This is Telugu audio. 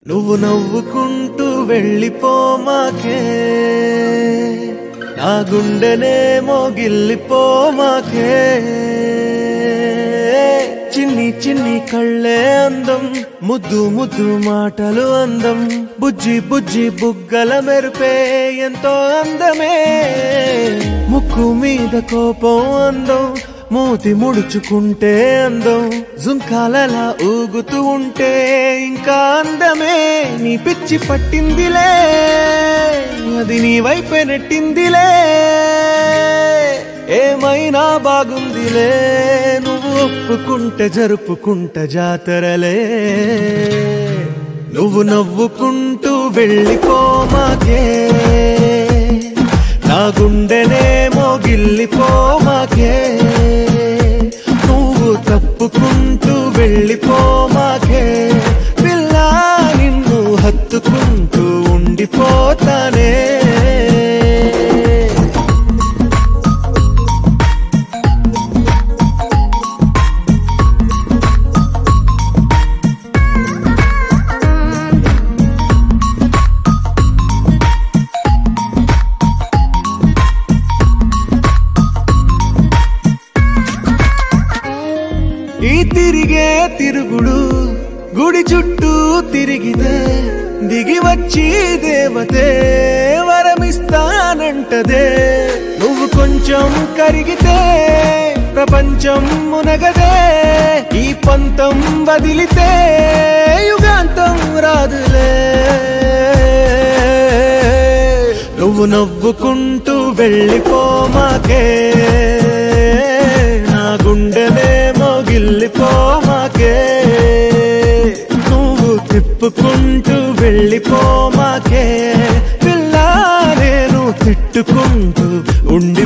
నువ్వు నవ్వుకుంటూ వెళ్ళిపోమాకే, నా గుండెనేమో గిల్లిపోమాకే. చిన్ని చిన్ని కళ్ళే అందం, ముద్దు ముద్దు మాటలు అందం, బుజ్జి బుజ్జి బుగ్గల మెరుపే ఎంతో అందమే. ముక్కు మీద కోపం అందం, మూతి ముడుచుకుంటే అందం, జుంకాలలా ఊగుతూ ఉంటే ఇంకా అందమే. నీ పిచ్చి పట్టిందిలే, అది నీ వైపే నెట్టిందిలే. ఏమైనా బాగుందిలే, నువ్వు ఒప్పుకుంటే జరుపుకుంట జాతరలే. నువ్వు నవ్వుకుంటూ వెళ్ళిపోమాకే, నా గుండెనేమో గిల్లిపోమాకే. నువ్వు తప్పుకుంటూ వెళ్ళిపోమాకే, పిల్ల నిన్ను హత్తుకుంటూ ఉండిపోతానే. ఈ తిరిగే తిరుగుడు గుడి చుట్టూ తిరిగితే, దిగి వచ్చి దేవతే వరమిస్తానంటదే. నువ్వు కొంచెం కరిగితే ప్రపంచం మునగదే. ఈ పంతం వదిలితే యుగాంతం రాదులే. నువ్వు నవ్వుకుంటూ వెళ్ళిపోమాకే, నా గుండెనేమో గిల్లిపోమాకే. నువ్వు తిప్పుకుంటూ వెళ్ళిపోమాకే, పిల్ల నేను తిట్టుకుంటూ ఉండి